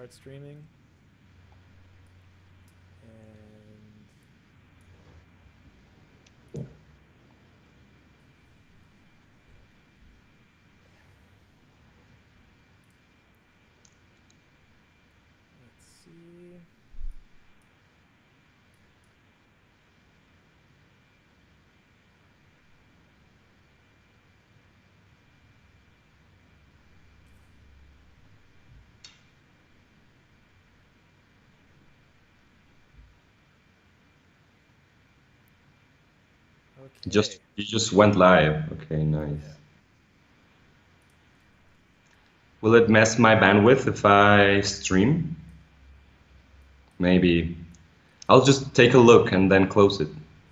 start streaming. And let's see. Okay. You just went live. Okay, nice. Yeah. Will it mess my bandwidth if I stream? Maybe. I'll just take a look and then close it.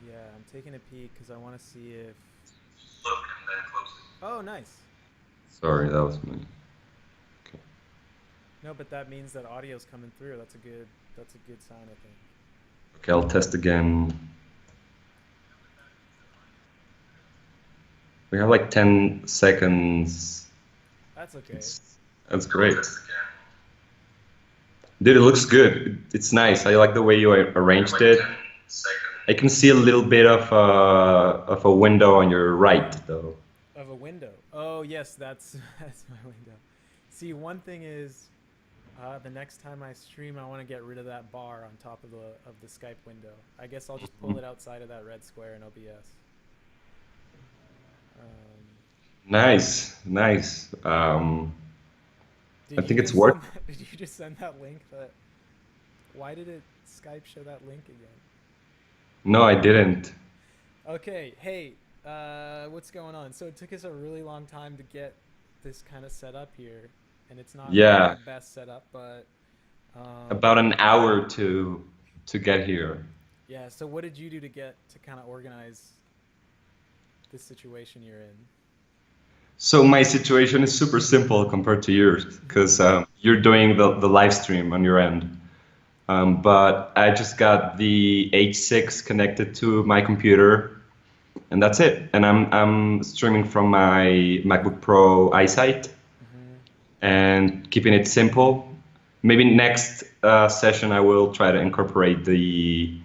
Yeah, I'm taking a peek because I want to see if. Look and then close it. Oh, nice. Sorry, that was me. Okay. No, but that means that audio's coming through. That's a good. That's a good sign, I think. Okay, I'll test again. We have like 10 seconds. That's okay. That's great. Dude, it looks good. It's nice. I like the way you arranged it. I can see a little bit of a window on your right, though. Of a window. Oh yes, that's that's my window. See, one thing is, the next time I stream, I want to get rid of that bar on top of the Skype window. I guess I'll just pull it outside of that red square in OBS. Um, Nice, nice. I did you think it's just send work. that, did you just send that link? That why did it Skype show that link again? No, I didn't. Okay, hey, what's going on? So it took us a really long time to get this kind of set up here, and it's not really the Yeah, best setup, but about um, an hour to get here. yeah. So what did you do to get to kind of organize this situation you're in? So my situation is super simple compared to yours because you're doing the live stream on your end. But I just got the H6 connected to my computer, and that's it. And I'm streaming from my MacBook Pro iSight Mm-hmm. and keeping it simple. Maybe next session I will try to incorporate the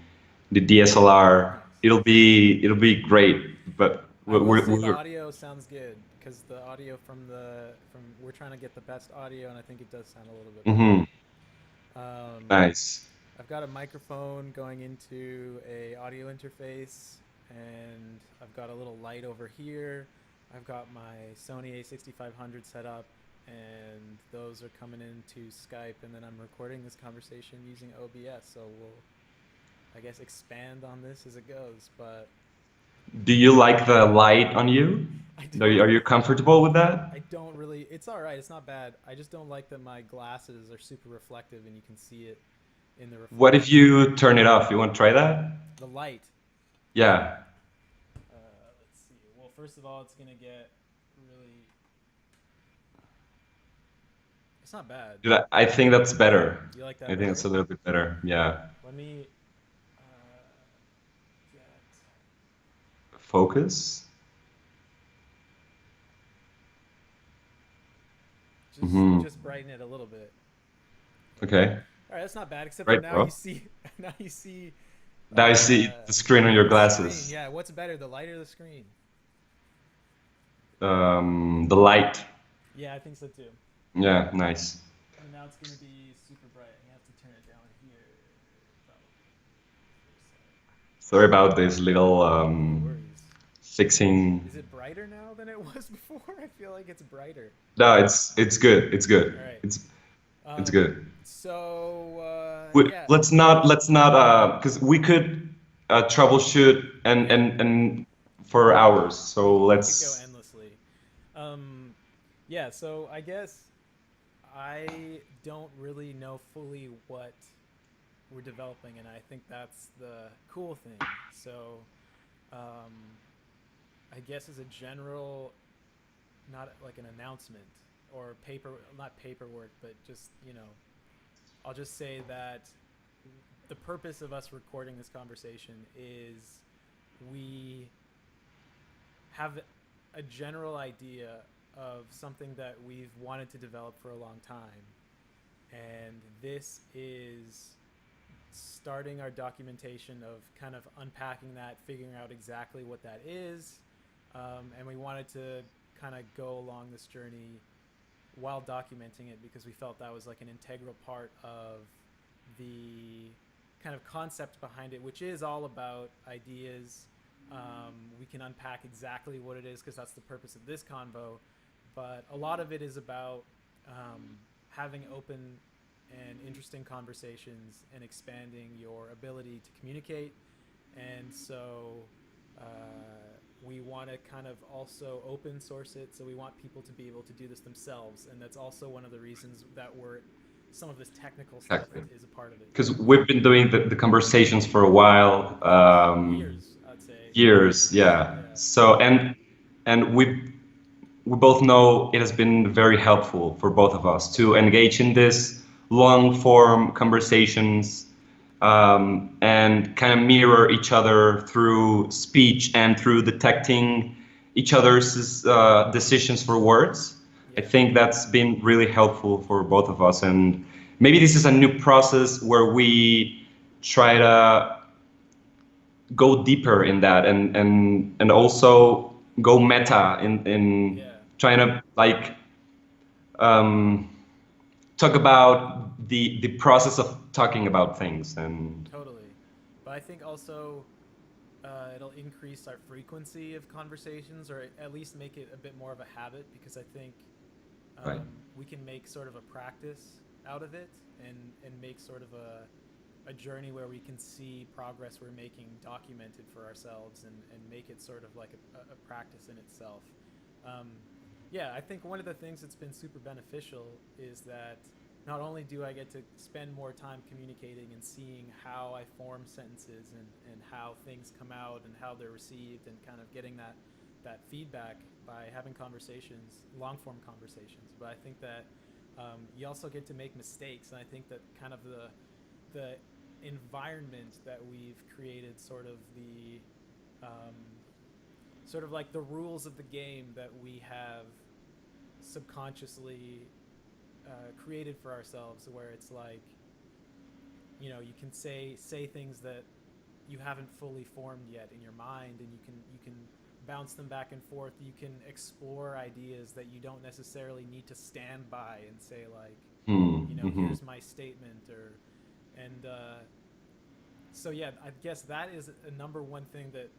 DSLR. Nice. It'll be great, but I will say the we're audio sounds good because the audio from we're trying to get the best audio, and I think it does sound a little bit better. mhm, Um, nice. I've got a microphone going into a audio interface, and I've got a little light over here. I've got my Sony A6500 set up, and those are coming into Skype, and then I'm recording this conversation using OBS. So we'll, I guess, expand on this as it goes. But Do you like the light on you? I don't, Are you comfortable with that? I don't really. It's all right. It's not bad. I just don't like that my glasses are super reflective, and you can see it in the What if reflection. you turn it off? You want to try that? The light. Yeah. Let's see. Well, first of all, it's gonna get really. It's not bad. Dude, I think that's better. You like I that think it's better? a little bit better. Yeah. Let me uh, get. Focus. Hmm. Just brighten it a little bit. Okay. All right, that's not bad. Except for Right, now, you bro. see. Now you see Now I see the screen on your the screen. glasses. Yeah. What's better, the light or the screen? The light. Yeah, I think so too. Yeah, nice. And now it's gonna be super bright. You have to turn it down here, probably for a sec. Sorry about this little No worries. fixing. Is it brighter now than it was before? I feel like it's brighter. No, it's good. It's All good. right. It's good. So yeah. Let's not because we could troubleshoot Yeah. and for hours. So We could go let's. endlessly. Um, yeah. So I guess I don't really know fully what we're developing, and I think that's the cool thing. So um, I guess as a general, not like an announcement or not paperwork, but just I'll just say that the purpose of us recording this conversation is we have a general idea of something that we've wanted to develop for a long time. And this is starting our documentation of kind of unpacking that, figuring out exactly what that is. And we wanted to kind of go along this journey while documenting it because we felt that was like an integral part of the kind of concept behind it, which is all about ideas. We can unpack exactly what it is because that's the purpose of this convo. But a lot of it is about having open and interesting conversations and expanding your ability to communicate. And so uh, we want to kind of also open source it. So we want people to be able to do this themselves. And that's also one of the reasons that some of this technical stuff Exactly. is a part of it. Because we've been doing the conversations for a while, Years, I'd say. years, yeah. Yeah, So and we both know it has been very helpful for both of us to engage in this long form conversations, and kind of mirror each other through speech and through detecting each other's decisions for words. I yeah, think that's been really helpful for both of us. And maybe this is a new process where we try to go deeper in that, and also go meta in yeah. trying to like um, talk about the process of talking about things. And Totally. But I think also it'll increase our frequency of conversations or at least make it a bit more of a habit because I think right. we can make sort of a practice out of it and make sort of a journey where we can see progress we're making documented for ourselves and make it sort of like a practice in itself. Um, yeah, I think one of the things that's been super beneficial is that not only do I get to spend more time communicating and seeing how I form sentences and how things come out and how they're received and kind of getting that feedback by having conversations, long form conversations. But I think that you also get to make mistakes, and I think that kind of the environment that we've created, um, sort of like the rules of the game that we have subconsciously created for ourselves, where it's like you can say things that you haven't fully formed yet in your mind, and you can bounce them back and forth. You can explore ideas that you don't necessarily need to stand by and say like, Mm-hmm. here's my statement or and so yeah, I guess that is a number one thing that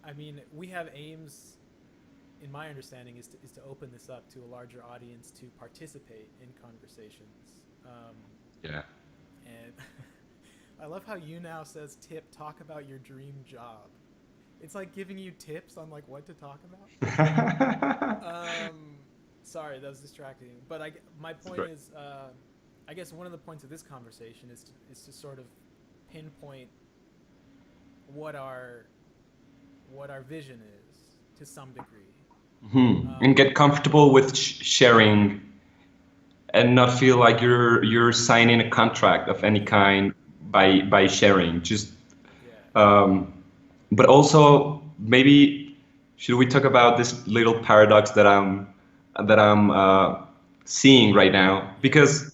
I mean we have aims. In my understanding, is to open this up to a larger audience to participate in conversations. Yeah. And I love how you now says tip talk about your dream job. It's like giving you tips on like what to talk about. Um, Sorry, that was distracting. But my It's point great. is, I guess one of the points of this conversation is to sort of pinpoint what our what our vision is to some degree. And Um, get comfortable with sharing, and not feel like you're signing a contract of any yeah, kind by sharing. Just yeah, um, but also maybe should we talk about this little paradox that I'm seeing right now? yeah, Because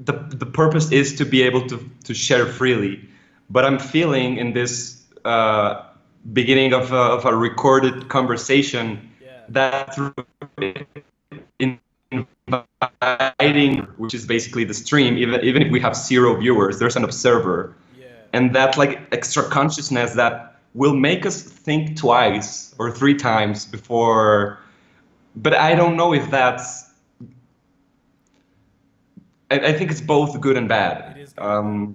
the purpose is to be able to share freely, but I'm feeling in this beginning of a recorded conversation yeah, that through inviting, which is basically the stream, even if we have zero viewers, there's an observer, yeah, and that like extra consciousness that will make us think twice or three times before. But I don't know if that's. I think it's both good and it bad. is good and bad.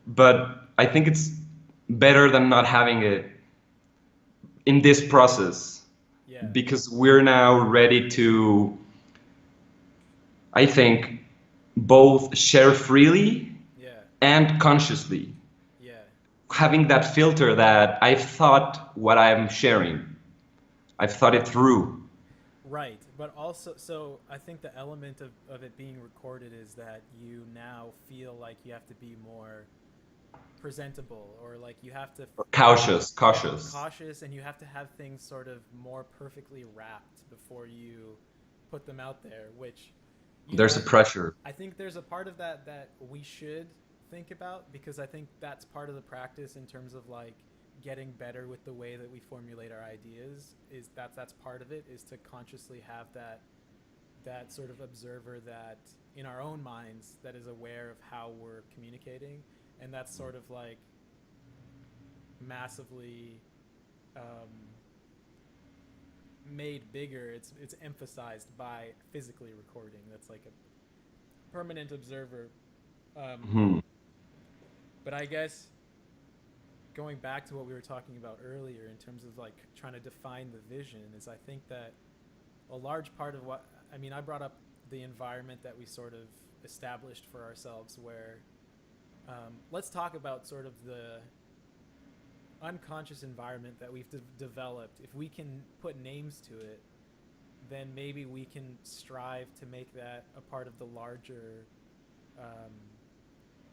But I think it's better than not having it in this process, Yeah, because we're now ready to, I think, both share freely yeah, and consciously, yeah. having that filter that I've thought what I'm sharing, I've thought it through. Right, but also, so I think the element of it being recorded is that you now feel like you have to be more presentable, or like you have to, Cautious, yeah, cautious. cautious, and you have to have things sort of more perfectly wrapped before you put them out there, which You know, There's a pressure. I think there's a part of that that we should think about, because I think that's part of the practice in terms of like getting better with the way that we formulate our ideas. Is that's part of it, is to consciously have that sort of observer that in our own minds that is aware of how we're communicating, and that's sort of like massively um, made bigger. It's emphasized by physically recording. That's like a permanent observer. Um, Mhm. but I guess going back to what we were talking about earlier in terms of like trying to define the vision, is I think that a large part of what I mean, I brought up the environment that we sort of established for ourselves, where let's talk about sort of the unconscious environment that we've developed. If we can put names to it, then maybe we can strive to make that a part of um,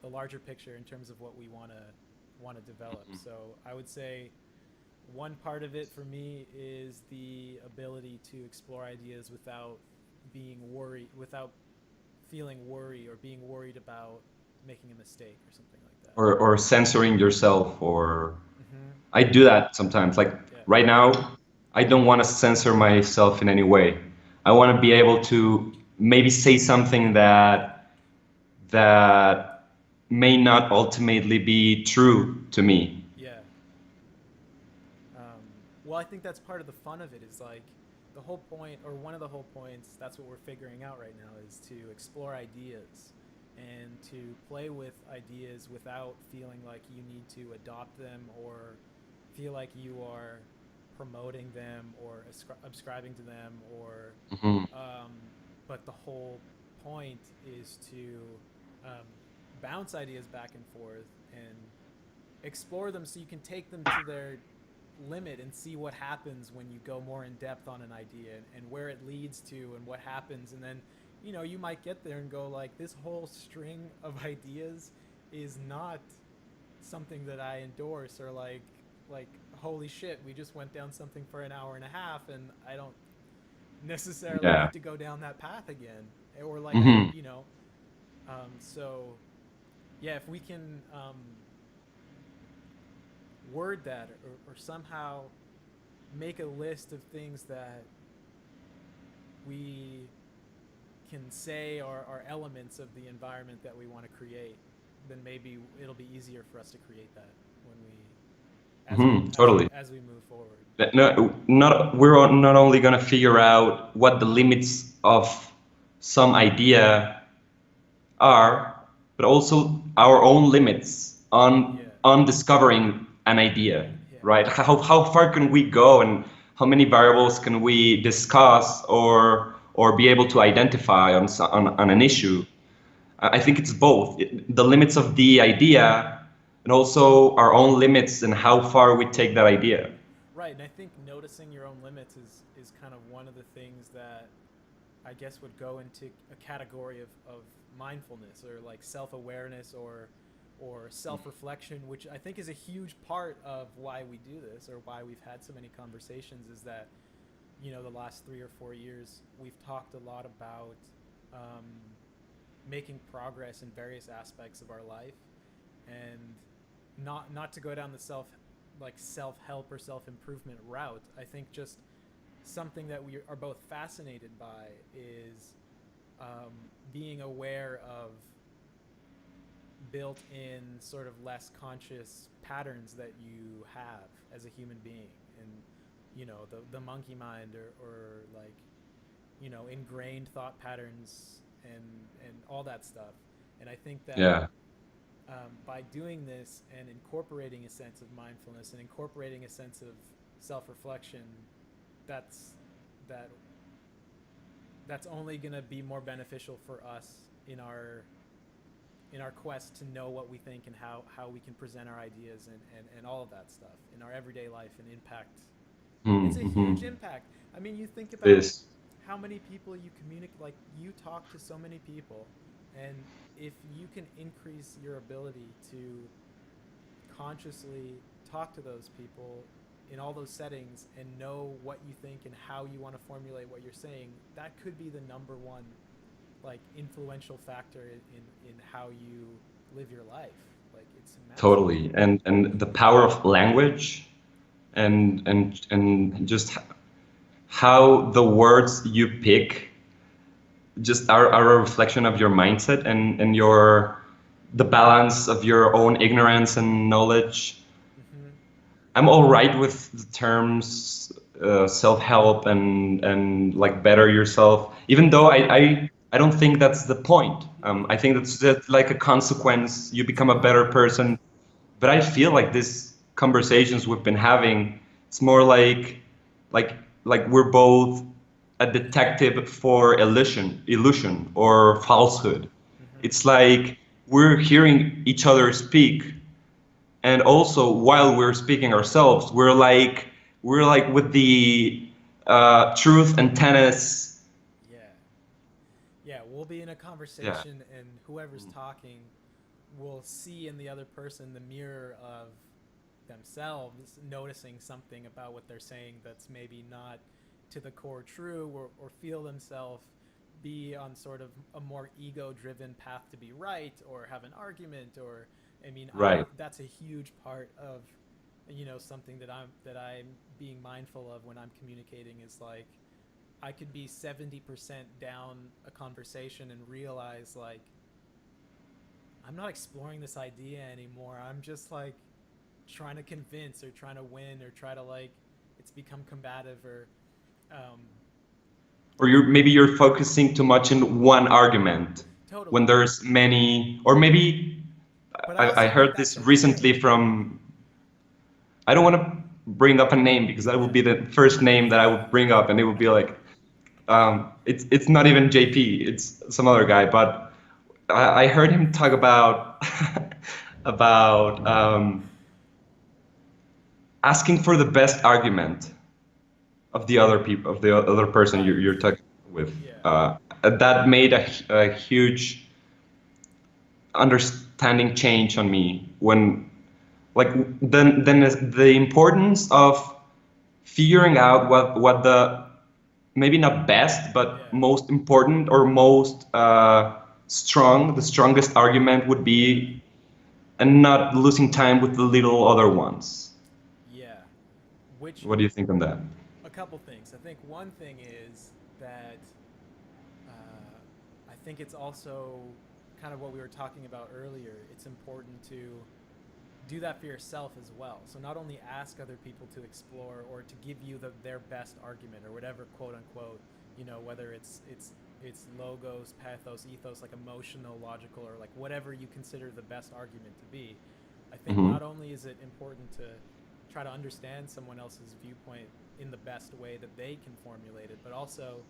the larger picture in terms of what we want to develop. So I would say one part of it for me is the ability to explore ideas without being worried, without feeling worry or being worried about making a mistake or something like that. Or censoring yourself, or Mm-hmm. I do that sometimes. Like Yeah. right now, I don't want to censor myself in any way. I want to be able to maybe say something that may not ultimately be true to me. Yeah. Well, I think that's part of the fun of it, is like the whole point, or one of the whole points, that's what we're figuring out right now, is to explore ideas and to play with ideas without feeling like you need to adopt them or feel like you are promoting them or ascribing to them, or Hmm. um, but the whole point is to um, bounce ideas back and forth and explore them so you can take them to their limit and see what happens when you go more in depth on an idea, and where it leads to and what happens. And then you might get there and go like, this whole string of ideas is not something that I endorse, or like holy shit, we just went down something for an hour and a half and I don't necessarily Yeah. need to go down that path again. Or like Hmm. so yeah, if we can word that, or somehow make a list of things that we can say are elements of the environment that we want to create, then maybe it'll be easier for us to create that when we as we Hmm. Totally. as we move forward. No, not we're not only gonna figure out what the limits of some idea are, but also our own limits Yeah. on discovering an idea, Yeah. right? How far can we go, and how many variables can we discuss or be able to identify on an issue? I think it's both the limits of the idea and also our own limits and how far we take that idea. Right, and I think noticing your own limits is kind of one of the things that I guess would go into a category of mindfulness, or like self-awareness, or self-reflection, which I think is a huge part of why we do this, or why we've had so many conversations, is that the last 3 or 4 years we've talked a lot about um, making progress in various aspects of our life, and not to go down the self-help or self-improvement route. I think just something that we are both fascinated by is being aware of built-in sort of less conscious patterns that you have as a human being, and the monkey mind, or like ingrained thought patterns, and all that stuff. And I think that Yeah. by doing this and incorporating a sense of mindfulness and incorporating a sense of self-reflection, that's that that's only going to be more beneficial for us in our quest to know what we think, and how we can present our ideas, and all of that stuff in our everyday life and impact. It's a Mm-hmm. huge impact. I mean, you think It about is. how many people you communicate, like you talk to so many people, and if you can increase your ability to consciously talk to those people in all those settings and know what you think and how you want to formulate what you're saying, that could be the number one like influential factor in how you live your life. Like it's massive. Totally. And the power of language Yeah. and just how the words you pick just are a reflection of your mindset and your the balance of your own ignorance and knowledge. Hmm. I'm all right with the terms self-help and like better yourself, even though I don't think that's the point. I think that's just like a consequence. You It's a become a better byproduct. person. But I feel like these conversations we've been having, it's more like like we're both a detective for illusion or falsehood. Hmm. It's like we're hearing each other speak, and also while we're speaking ourselves, we're like with the truth and tennis. Yeah. Yeah, we'll be in a Yeah, conversation and whoever's talking will see in the other person the mirror of themselves noticing something about what they're saying that's maybe not to the core true, or feel themselves be on sort of a more ego driven path to be right or have an argument. Or I mean, I right. that's a huge part of, you know, something that I'm being mindful of when I'm communicating is like I could be 70% down a conversation and realize like I'm not exploring this idea anymore. I'm just like trying to convince or trying to win or try to like it's become combative. Or um Or I, maybe you're focusing too much in one argument when totally. there's many, or maybe But I I also think heard that's this recently okay. from, I don't want to bring up a name because that would Yeah. be the first name that I would bring up, and it would be like, it's not even JP, it's some other guy, but I heard him talk about about asking for the best argument of the other people of the other person Right. you're talking with. Yeah. That made a huge understanding change on me when like then the importance of figuring out what the maybe not best but Yeah. most important or most strong the strongest argument would Yeah. be, and not losing time with the little other ones. Yeah. Which What do you think on that? a couple things. I think one thing is that I think it's also kind of what we were talking about earlier. It's important to do that for yourself as well. So not only ask other people to explore or to give you their best argument or whatever quote unquote, you know, whether it's logos, pathos, ethos, like emotional, logical, or like whatever you consider the best argument to be. I think Hmm. not only is it important to try to understand someone else's viewpoint in the best way that they can formulate it, but also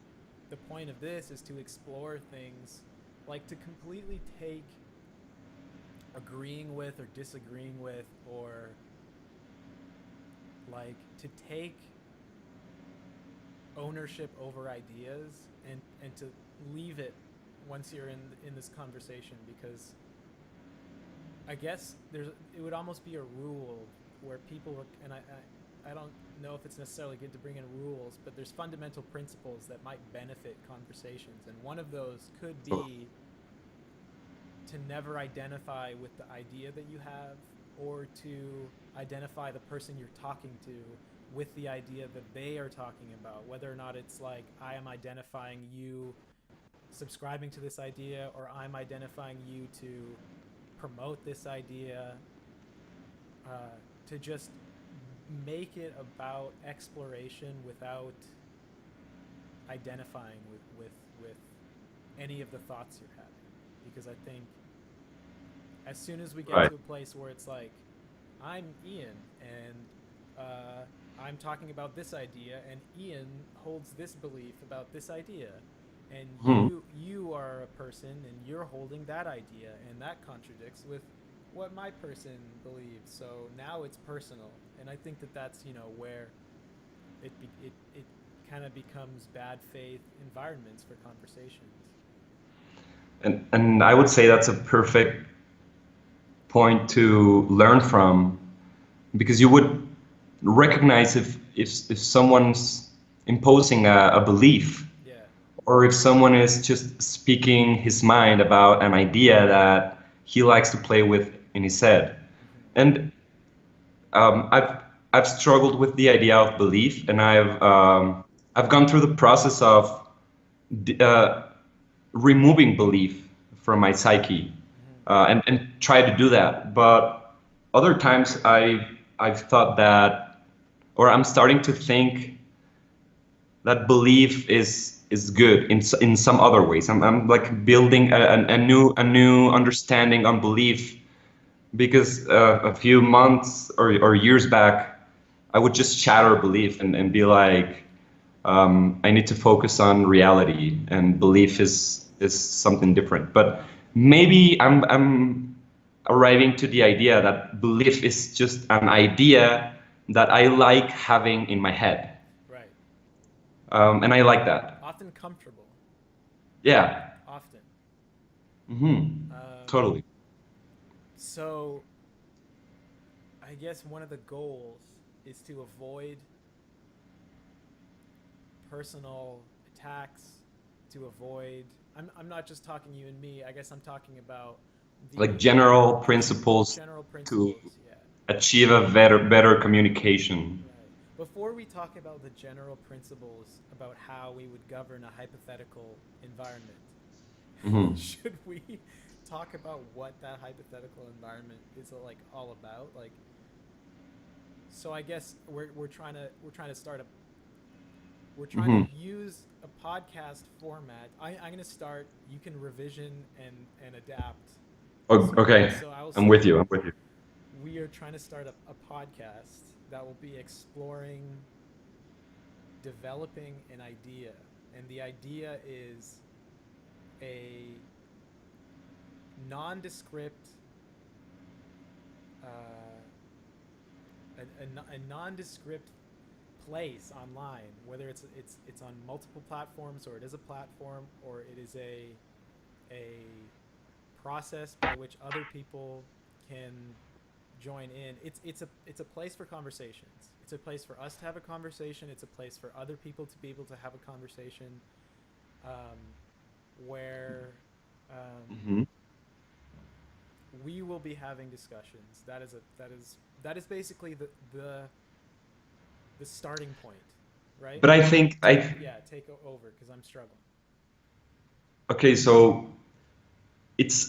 the point of this is to explore things, like to completely take agreeing with or disagreeing with, or like to take ownership over ideas, and to leave it once you're in this conversation. Because I guess there's it would almost be a rule where people and I don't know if it's necessarily good to bring in rules, but there's fundamental principles that might benefit conversations, and one of those could So, be to never identify with the idea that you have, or to identify the person you're talking to with the idea that they are talking about, whether or not it's like I am identifying you subscribing to this idea, or I'm identifying you to promote this idea. To just make it about exploration without identifying with any of the thoughts you're having. Because I think as soon as we get right. to a place where it's like I'm Ian and I'm talking about this idea, and Ian holds this belief about this idea, and Hmm. you are a person and you're holding that idea, and that contradicts with what my person believes. So now it's personal, and I think that that's, you know, where it kind of becomes bad faith environments for conversations. And I would say that's a perfect point to learn from, because you would recognize if someone's imposing a belief Yeah. or if someone is just speaking his mind about an idea that he likes to play with in his head. Hmm. And I've struggled with the idea of belief, and I've gone through the process of uh, removing belief from my psyche, Hmm. and try to do that. But other times I've thought that, or I'm starting to think that belief is good in some other ways. I'm like building a new understanding on belief, because a few months or years back I would just shatter belief and be like, I need to focus on reality, and belief Right. is something different. But maybe I'm arriving to the idea that belief is just an idea that I like having in my head, Right. and I like that. Often comfortable. Yeah. Often. Um, Totally. so I guess one of the goals is to avoid personal attacks, to avoid. I'm not just talking you and me. I guess I'm talking about Like the general the g- principles general to principles. Yeah. achieve a better communication. Right. Before we talk about the general principles about how we would govern a hypothetical environment, Hmm. should we talk about what that hypothetical environment is like all about? Like, so I guess we're trying to start a we're trying to Hmm. use a podcast format. I'm gonna start. You can revision and adapt. Okay, So I will I'm with say you. I'm with you. we are trying to start a podcast that will be exploring developing an idea, and the idea is a nondescript, uh, a nondescript place online, whether it's on multiple platforms, or it is a platform, or it is a process by which other people can join in. It's a place for conversations. It's a place for us to have a conversation. It's a place for other people to be able to have a conversation, um, where um, Hmm. we will be having discussions. That is basically the starting point, right? But I think Take I Yeah, take over because I'm struggling. okay. So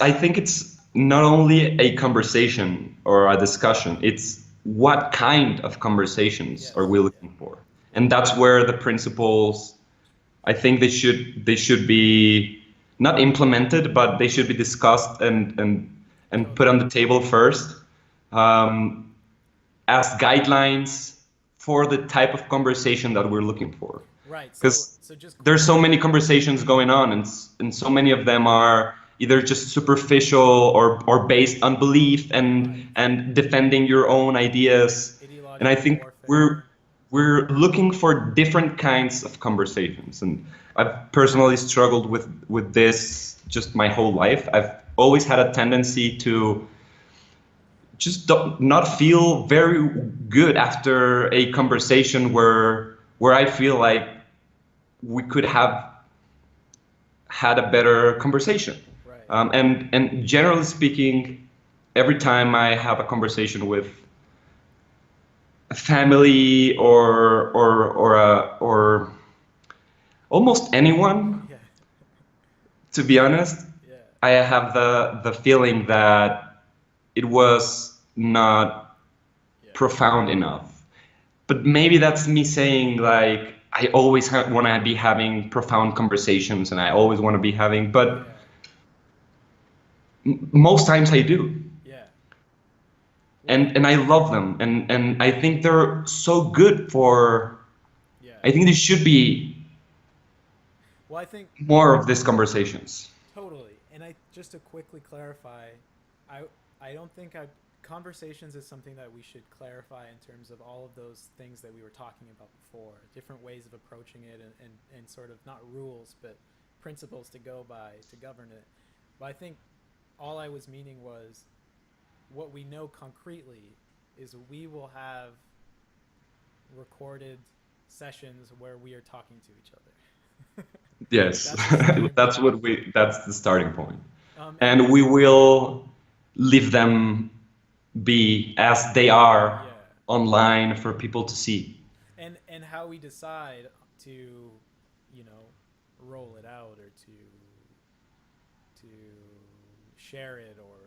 I think it's not only a conversation or a discussion. It's what kind of conversations are Yes. we Yeah. looking for, Yeah. and that's where the principles. I think they should be not implemented, but they should be discussed and put Totally. on the table first, um, as guidelines for the type of conversation that we're looking for. Right. So Because so just there's so quickly. many conversations going on, and so many of them are either just superficial or based on belief Right. and defending your own ideas. And I Ideological think we're warfare. we're looking for different kinds of conversations. And I've personally struggled with this just my whole life. I've always had a tendency to just not feel very good after a conversation where I feel like we could have had a better conversation. Right. And generally speaking, every time I have a conversation with a family or almost anyone, Yeah. to be honest, Yeah. I have the feeling that it was not Yeah. profound enough. But maybe that's me saying like I always want to be having profound conversations, and I always want to be having, but Yeah. most times I do. Yeah. Well, And I love them, and I think they're so good for. yeah. I think there should be Well, I think more of these conversations. totally. And I just to quickly clarify, I I don't think I conversations is something that we should clarify in terms of all of those things that we were talking about before, different ways of approaching it, and sort of not rules but principles to go by to govern it. But I think all I was meaning was what we know concretely is we will have recorded sessions where we are talking to each other. Yes, That's the starting that's point. what we, that's the starting point. And And we will leave them be as they are yeah, online for people to see. and how we decide to, roll it out or to share it or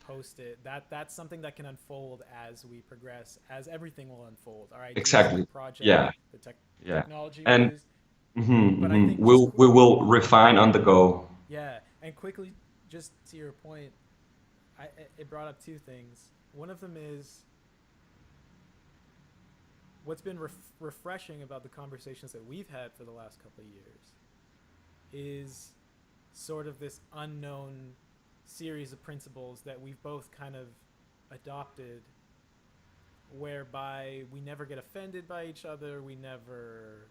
post it, that's something that can unfold as we progress, as everything will unfold, our ideas for the Exactly. project, Yeah, the yeah. technology we And use. mhm, But I mhm. think just We will refine on the go. yeah, and quickly, just to your point, it brought up two things. One of them is what's been refreshing about the conversations that we've had for the last couple of years is sort of this unknown series of principles that we've both kind of adopted, whereby we never get offended by each other, we never,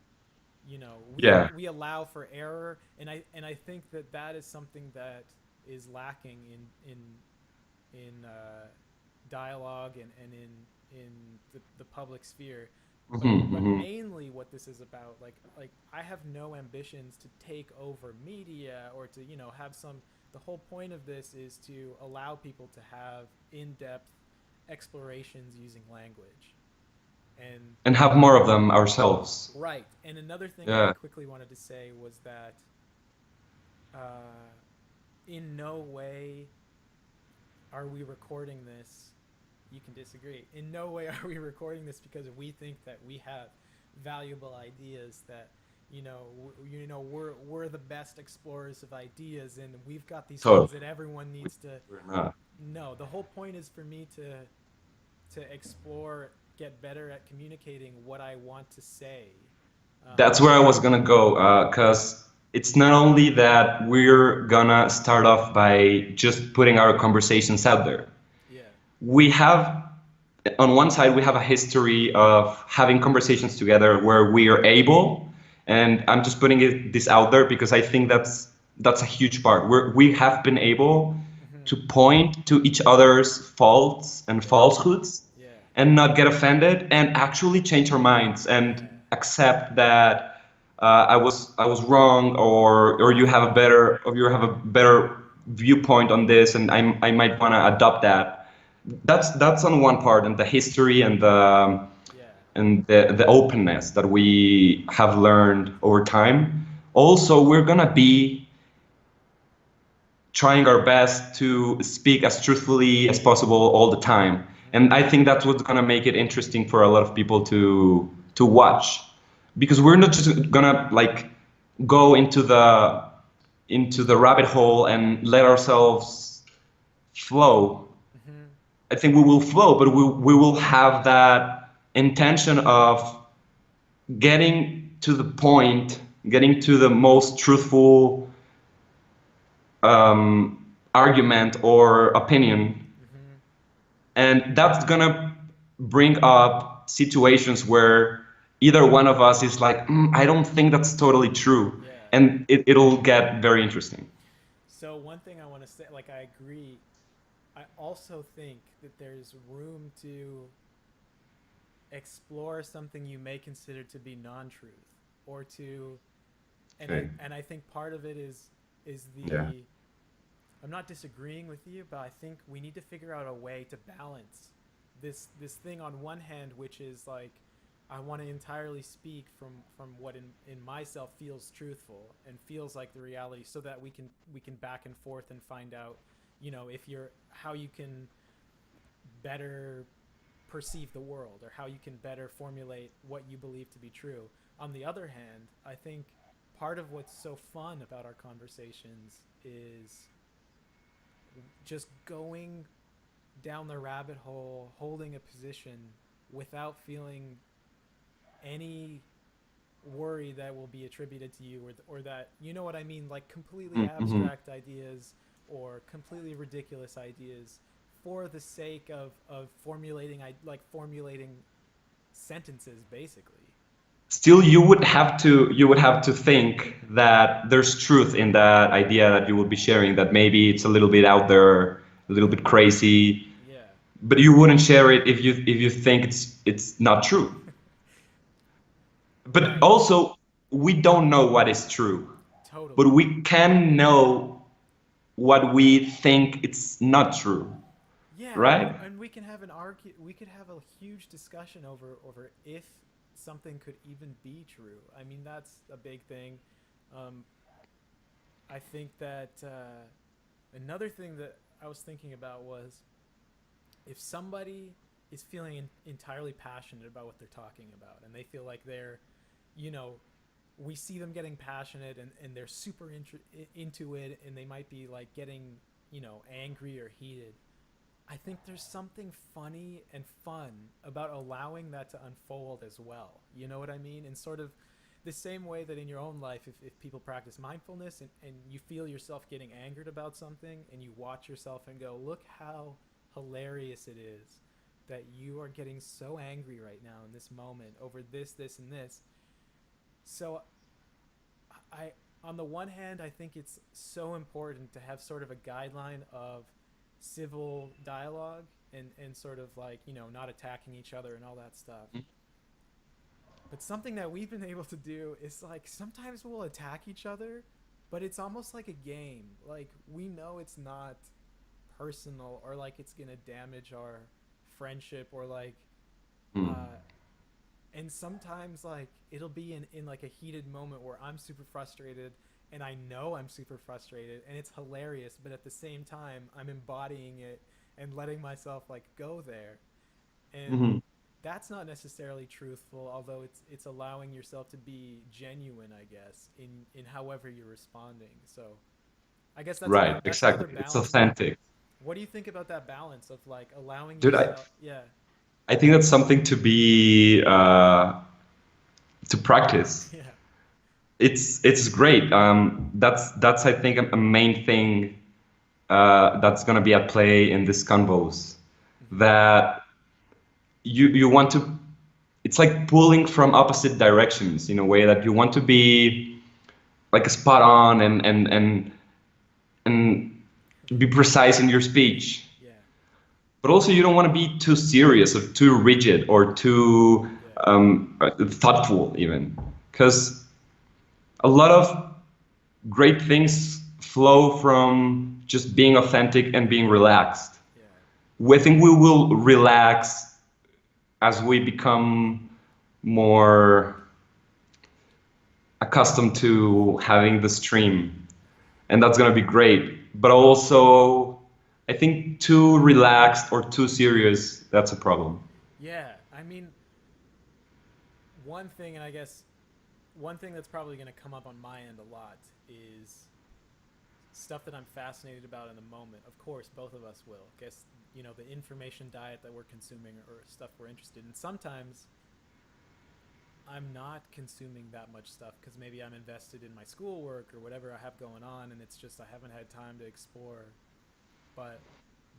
Yeah. we allow for error, and I think that that is something that is lacking in dialogue and in the public sphere. but Mhm, but mhm. mainly what this is about, like I have no ambitions to take over media or to have some. The whole point of this is to allow people to have in-depth explorations using language. And And have more of them ourselves. right, and another thing I Yeah. quickly wanted to say was that uh, in no way are we recording this. You can disagree. In no way are we recording this because we think that we have valuable ideas that we're the best explorers of ideas and we've got these things Totally. that everyone needs to. We're not. No, the whole point is for me to explore, get better at communicating what I want to say. That's um, where I was gonna go, because it's not only that we're gonna start off by just putting our conversations out there. yeah. We have, on one side, we have a history of having conversations together where we are able, and I'm just putting this out there because I think that's a huge part. We have been able Hmm. to point to each other's faults and Yeah. falsehoods Yeah. and not get offended and actually change our minds and Yeah. accept that I was wrong, or you have a better viewpoint on this, and I might want to adopt that. That's on one part, and the history and Yeah. the openness that we have learned over time. Also, we're gonna be trying our best to speak as truthfully as possible all the time. Hmm. And I think that's what's gonna make it interesting for a lot of people to watch, because we're not just gonna like go into the rabbit hole and let ourselves flow. Hmm. I think we will flow, but we will have that intention of getting to the point, getting to the most truthful argument or opinion, Hmm. and that's gonna bring up situations where either one of us is like, I don't think that's totally true, Yeah. and it'll get very interesting. So one thing I want to say, like, I agree. I also think that there's room to explore something you may consider to be non-truth, or to, and I Okay. and I think part of it is Yeah. the. I'm not disagreeing with you, but I think we need to figure out a way to balance this thing on one hand, which is like I want to entirely speak from what in myself feels truthful and feels like the reality, so that we can back and forth and find out, if you're how you can better perceive the world or how you can better formulate what you believe to be true. On the other hand, I think part of what's so fun about our conversations is just going down the rabbit hole, holding a position without feeling any worry that will be attributed to you, or that, you know what I mean, like completely Mm-hmm. abstract ideas or completely ridiculous ideas for the sake of formulating sentences basically. Still, you would have to think that there's truth in that idea that you will be sharing. That maybe it's a little bit out there, a little bit crazy, Yeah. but you wouldn't share it if you think it's not true. But Right. also, we don't know what is true. but Totally. we can know what we think it's not true, Yeah, right? and we can have an argue. We could have a huge discussion over if something could even be true. I mean, that's a big thing. Um, I think that another thing that I was thinking about was if somebody is feeling entirely passionate about what they're talking about, and they feel like they're, you know, we see them getting passionate, and they're super into it, and they might be like getting, angry or heated. I think there's something funny and fun about allowing that to unfold as well. You know what I mean? And sort of the same way that in your own life, if people practice mindfulness, and you feel yourself getting angered about something, and you watch yourself and go, look how hilarious it is that you are getting so angry right now in this moment over this, this, and this. So I on the one hand, I think it's so important to have sort of a guideline of civil dialogue, and sort of like, not attacking each other and all that stuff. But something that we've been able to do is like sometimes we'll attack each other, but it's almost like a game. Like we know it's not personal, or like it's gonna damage our friendship, or like Mm. uh, and sometimes like it'll be in like a heated moment where I'm super frustrated, and I know I'm super frustrated, and it's hilarious, but at the same time I'm embodying it and letting myself like go there. And Mhm. that's not necessarily truthful, although it's allowing yourself to be genuine, I guess, in however you're responding. So I guess Right, that's another exactly. It's balance. authentic. What do you think about that balance of like allowing Dude, yourself? Yeah. I think that's something to be to practice. Yeah. It's great. That's I think a main thing that's gonna be at play in this convos. Hmm. That you want to. It's like pulling from opposite directions in a way that you want to be like a spot on and be precise in your speech, Yeah. but also you don't want to be too serious or too rigid or too Yeah. thoughtful even, because a lot of great things flow from just being authentic and being relaxed. Yeah. We think we will relax as we become more accustomed to having the stream, and that's going to be great. But also, I think too relaxed or too serious, that's a problem. Yeah. I mean, one thing, and I guess one thing that's probably going to come up on my end a lot is stuff that I'm fascinated about in the moment. Of course, both of us will. Guess, the information diet that we're consuming, or stuff we're interested in. Sometimes I'm not consuming that much stuff because maybe I'm invested in my schoolwork or whatever I have going on, and it's just I haven't had time to explore. But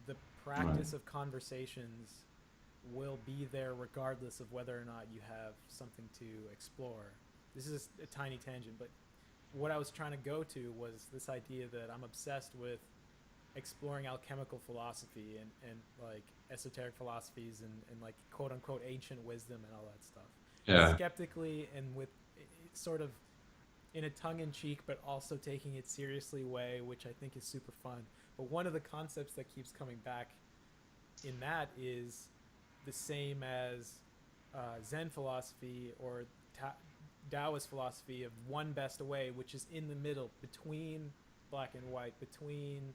the Right. practice of conversations will be there regardless of whether or not you have something to explore. This is a tiny tangent, but what I was trying to go to was this idea that I'm obsessed with exploring alchemical philosophy, and like esoteric philosophies, and like quote unquote ancient wisdom and all that stuff. Yeah. Skeptically, and with sort of in a tongue in cheek, but also taking it seriously way, which I think is super fun. But one of the concepts that keeps coming back in that is the same as Zen philosophy, or Taoist philosophy of one best way, which is in the middle between black and white, between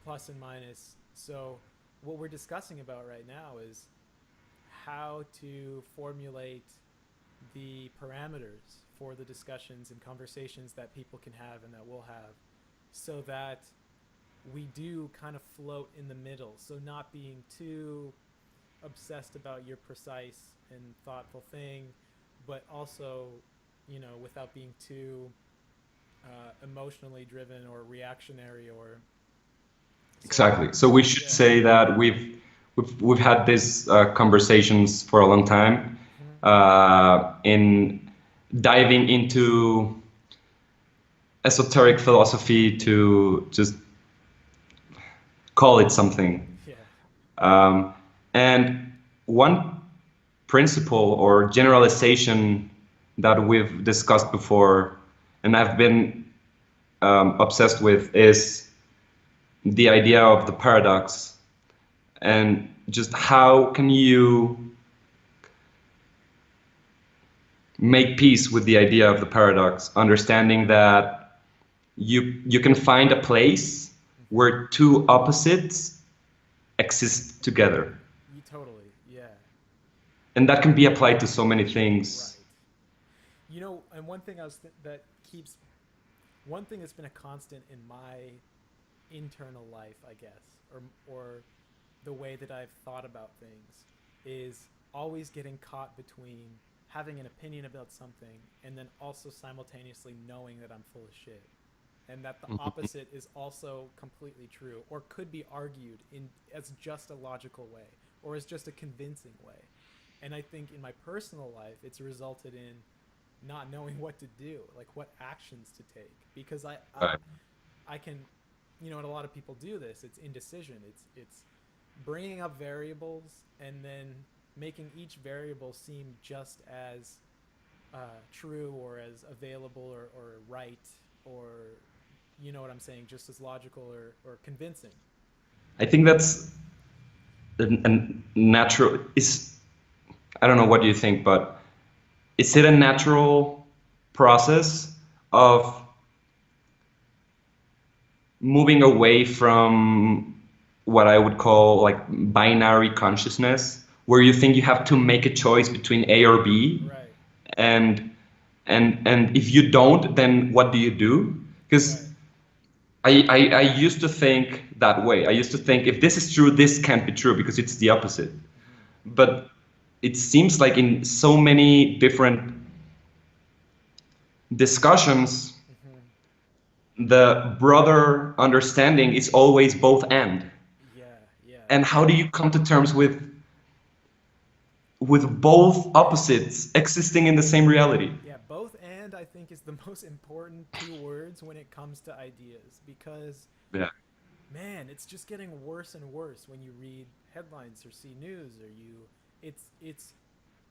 plus and minus. So, what we're discussing about right now is how to formulate the parameters for the discussions and conversations that people can have and that we'll have, so that we do kind of float in the middle. So, not being too obsessed about your precise and thoughtful thing, but also, without being too emotionally driven or reactionary, or sort of, Exactly. So we should yeah. say that we've had these conversations for a long time Hmm. in diving into esoteric philosophy to just call it something. Yeah. And one principle or generalization that we've discussed before, and I've been obsessed with is the idea of the paradox, and just how can you make peace with the idea of the paradox, understanding that you can find a place where two opposites exist together, You totally, yeah, and that can be applied to so many things. right. You know, and one thing that keeps one thing that's been a constant in my internal life, I guess, or the way that I've thought about things is always getting caught between having an opinion about something and then also simultaneously knowing that I'm full of shit. And that the opposite is also completely true or could be argued in as just a logical way or as just a convincing way. And I think in my personal life it's resulted in not knowing what to do, like what actions to take because Right. I can, you know, and a lot of people do this. It's indecision. It's bringing up variables and then making each variable seem just as true or as available or right or you know what I'm saying, just as logical or convincing. I think that's a natural. Is I don't know what you think, but is it a natural process of moving away from what I would call like binary consciousness, where you think you have to make a choice between A or B, Right. and and if you don't, then what do you do? Because Right. I used to think that way. I used to think if this is true, this can't be true because it's the opposite. Mm-hmm. But it seems like in so many different discussions, Mm-hmm. the broader understanding is always both and. Yeah. Yeah. And how do you come to terms with both opposites existing in the same reality? Yeah, both and I think is the most important two words when it comes to ideas because Yeah. man, it's just getting worse and worse when you read headlines or see news or you it's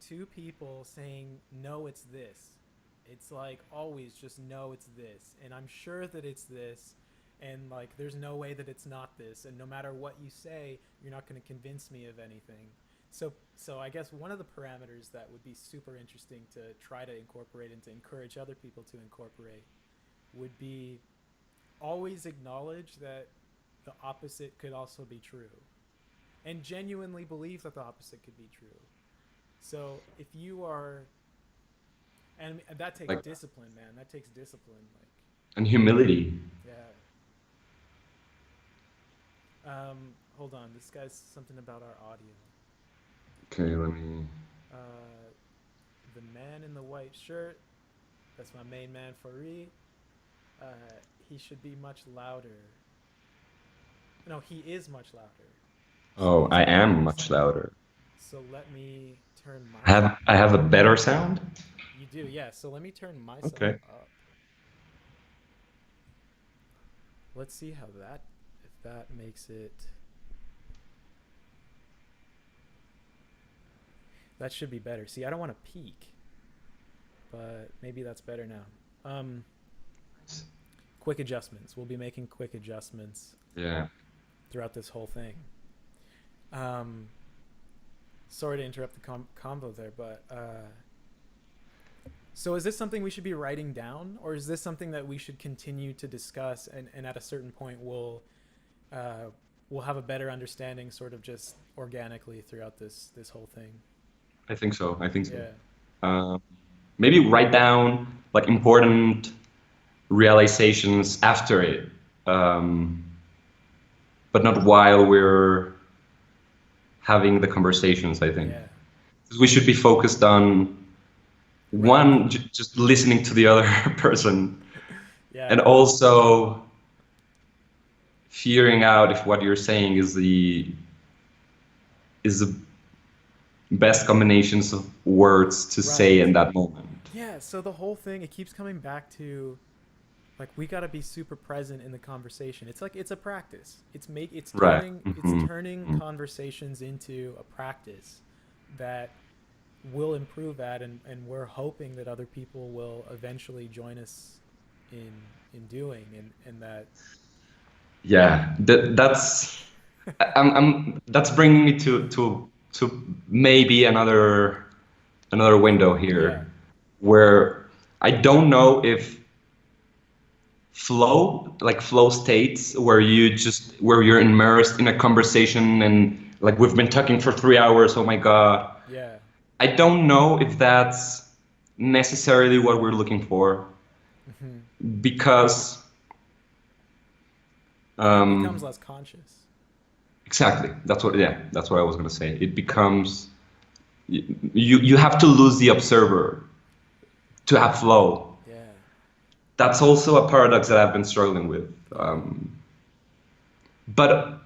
two people saying no it's this. It's like always just no it's this and I'm sure that it's this and like there's no way that it's not this and no matter what you say you're not going to convince me of anything. So I guess one of the parameters that would be super interesting to try to incorporate and to encourage other people to incorporate would be always acknowledge that the opposite could also be true and genuinely believe that the opposite could be true. So if you are, and that takes Like, discipline, man. That takes discipline. Like, and humility. yeah. Hold on. This guy's something about our audio. Okay, let me. Uh, the man in the white shirt. That's my main man, Fari. Uh, he should be much louder. No, he is much louder. So Oh, he's I got a am better much sound. louder. So let me turn my sound. I have a better sound. You do, yeah. So let me turn myself Okay. up. Let's see how that, if that makes it. That should be better. See, I don't want to peak, but maybe that's better now. Quick adjustments. We'll be making quick adjustments Yeah. throughout this whole thing. Um, sorry to interrupt the convo there, but so is this something we should be writing down, or is this something that we should continue to discuss, and at a certain point uh, we'll have a better understanding, sort of just organically throughout this whole thing? I think so. I think so. Yeah. Um, Maybe write down like important realizations after it, um, but not while we're having the conversations. I think Yeah. 'cause we should be focused on Right. one, just listening to the other person, Yeah. and also figuring out if what you're saying is the best combinations of words to say Right. in that moment. Yeah. So the whole thing, it keeps coming back to like we got to be super present in the conversation. It's like it's a practice. Right. It's Hmm. turning conversations into a practice that will improve at, and we're hoping that other people will eventually join us in doing, and that. Yeah, that's bringing me to maybe another window Yeah. here, where I don't know if flow states where you're immersed in a conversation and like we've been talking for 3 hours, oh my God. Yeah. I don't know if that's necessarily what we're looking for, Hmm. because It becomes um, less conscious. exactly, Yeah. that's what I was gonna say. It becomes, you have to lose the observer to have flow. Yeah. That's also a paradox that I've been struggling with. Yeah. But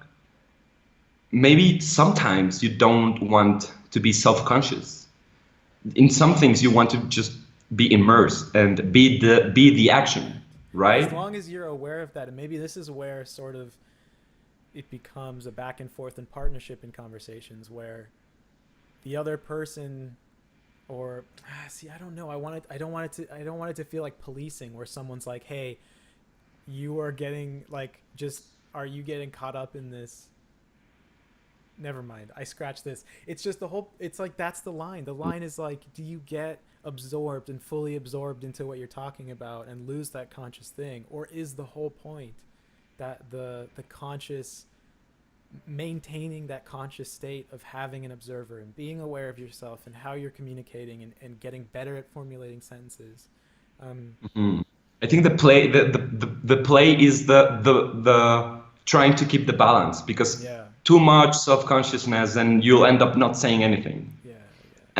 maybe sometimes you don't want to be self-conscious. In some things, you want to just be immersed and be the action, As right? long as you're aware of that, and maybe this is where sort of it becomes a back and forth and partnership in conversations where the other person, or see, I don't know, I don't want it to feel like policing where someone's like, hey, you are getting like, just, are you getting caught up in this? Never mind, I scratched this. It's just the whole, it's like, that's the line is like, do you get absorbed and fully absorbed into what you're talking about and lose that conscious thing, or is the whole point that the conscious, maintaining that conscious state of having an observer and being aware of yourself and how you're communicating, and getting better at formulating sentences. um, Mhm. I think the play is the trying to keep the balance, because yeah. too much self-consciousness and you'll end up not saying anything. Yeah. Yeah.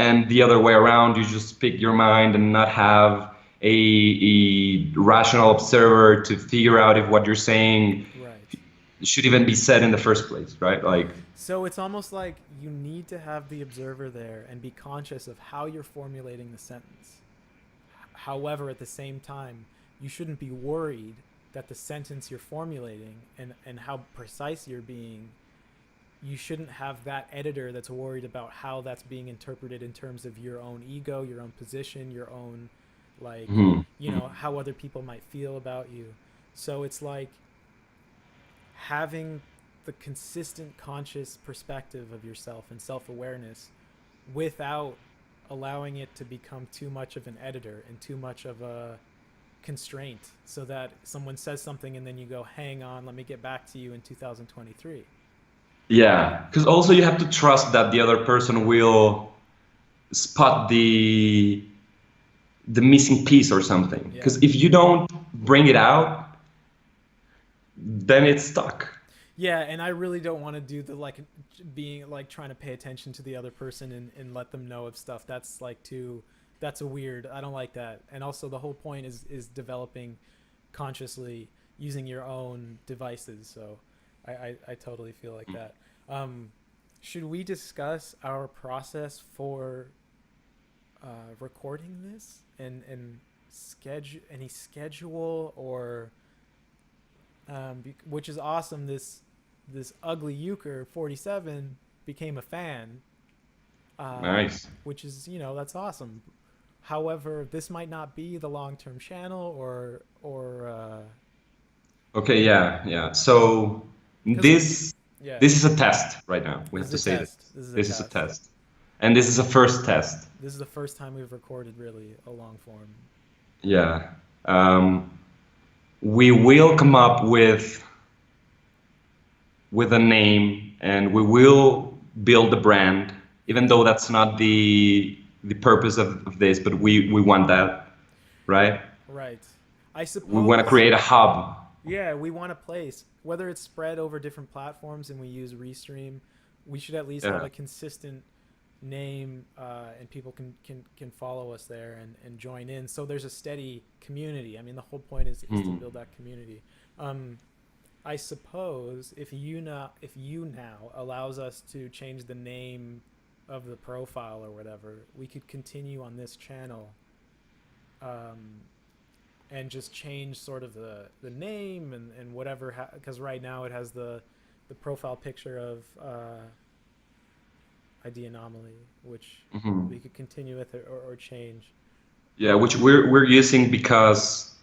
And the other way around, you just speak your mind and not have a rational observer to figure out if what you're saying Right. should even be said in the first place, right? Like, So it's almost like you need to have the observer there and be conscious of how you're formulating the sentence. However, at the same time, you shouldn't be worried that the sentence you're formulating, and how precise you're being, you shouldn't have that editor that's worried about how that's being interpreted in terms of your own ego, your own position, your own, like, mhm, how other people might feel about you. So it's like having the consistent conscious perspective of yourself and self-awareness without allowing it to become too much of an editor and too much of a constraint, so that someone says something and then you go, hang on, let me get back to you in 2023. yeah, because also you have to trust that the other person will spot the missing piece or something. Yeah. Because if you don't bring it out, then it's stuck. Yeah, and I really don't want to do the, like, being like trying to pay attention to the other person, and let them know of stuff. That's like too, that's a weird, I don't like that. And also the whole point is developing consciously using your own devices. So I totally feel like that. Um, should we discuss our process for recording this, and schedule any schedule, or which is awesome. This ugly euchre 47 became a fan, Nice. which is, that's awesome. However, this might not be the long term channel, or Okay, yeah, yeah. So because yeah, this is a test right now. We this have is to a say this. test. This is a This is a test. test. And this is a first test. This is the first time we've recorded really a long form. Yeah. Um, we will come up with a name and we will build a brand, even Yeah, though that's not the purpose of this, but we want that, right? right. I We want to suppose. create a hub. Yeah, we want a place, whether it's spread over different platforms and we use Restream, we should at least have Yeah. a consistent name, and people can follow us there, and join in. So there's a steady community. I mean, the whole point is to Hmm. build that community. Um, I suppose if you now allows us to change the name of the profile or whatever, we could continue on this channel, um, and just change sort of the name, and whatever, because right now it has the profile picture of ID anomaly, which Hmm. we could continue with, or change. Yeah, which we're using because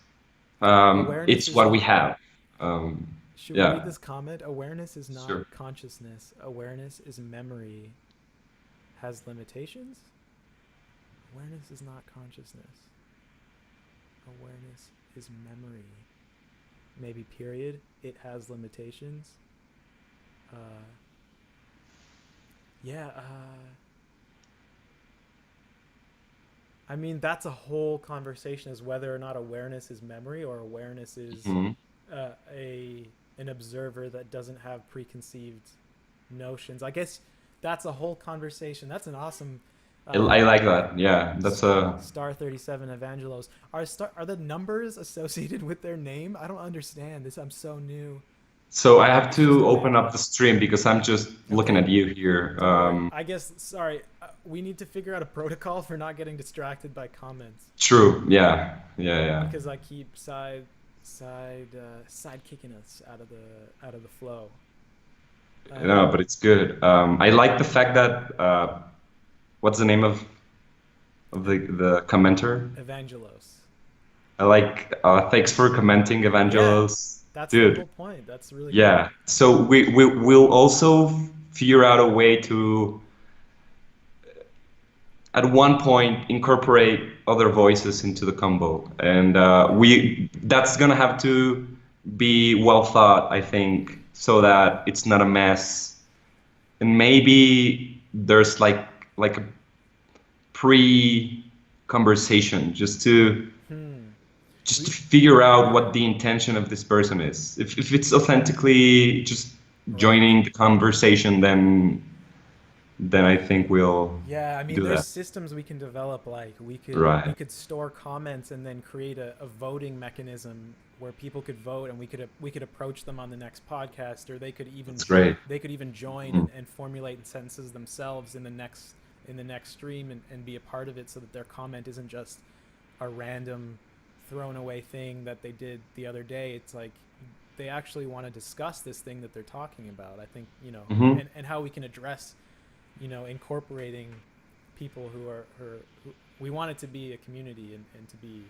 Awareness It's is what we not. have. Um, Should we read yeah, this comment? Awareness is not sure. consciousness. Awareness is memory. Has limitations? Awareness is not consciousness. Awareness is memory. Maybe period. It has limitations. Uh, yeah. I mean, that's a whole conversation as whether or not awareness is memory or awareness is Mhm. a an observer that doesn't have preconceived notions. I guess that's a whole conversation. That's an awesome I uh, like that. Yeah, that's a. Star 37 Evangelos. Are the numbers associated with their name? I don't understand this. I'm so new. So I have It's just to a open big. up the stream because I'm just looking Okay, at you here. don't worry. I guess sorry. We need to figure out a protocol for not getting distracted by comments True. Yeah. Yeah. Yeah. because I keep side kicking us out of the flow. No, Um, but it's good. I like the fact that what's the name of the commenter? Evangelos. I like thanks for commenting, Yeah, Evangelos. that's the Dude, whole point. That's really cool. yeah. So we will also figure out a way to at one point incorporate other voices into the combo, and Yeah. we that's gonna have to be well thought, I think, so Yeah. that it's not a mess. And maybe there's like a pre-conversation Hmm. just to We. figure out what the intention of this person is. If it's authentically just Right. joining the conversation, then I think we'll Yeah, I mean, do there's that. systems we can develop. Like we Right. could store comments and then create a voting mechanism where people could vote, and we could approach them on the next podcast, or That's great. they could even join Mhm. and formulate sentences themselves in the next stream and be a part of it, so that their comment isn't just a random thrown away thing that they did the other day. It's like they actually want to discuss this thing that they're talking about. I think Mhm. and how we can address incorporating people who we want it to be a community and to be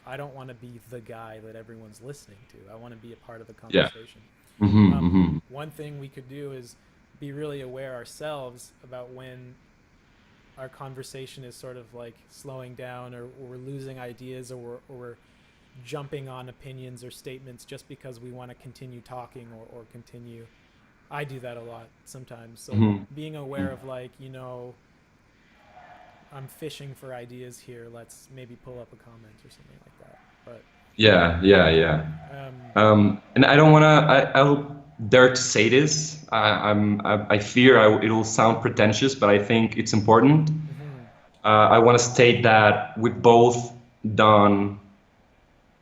I don't want to be the guy that everyone's listening to. I want to be a part of the Yeah. conversation. Mhm. Mhm. One thing we could do is be really aware ourselves about when our conversation is sort of like slowing down, or we're losing ideas, or we're jumping on opinions or statements just because we want to continue talking, or continue. I do that a lot sometimes. So Mhm. being aware Mhm. of like, I'm fishing for ideas here. Let's maybe pull up a comment or something like that. But Yeah. Yeah. Yeah. um, And I don't wanna. I'll dare to say this. I fear it'll sound pretentious, but I think it's important. mhm, I want to state that we've both done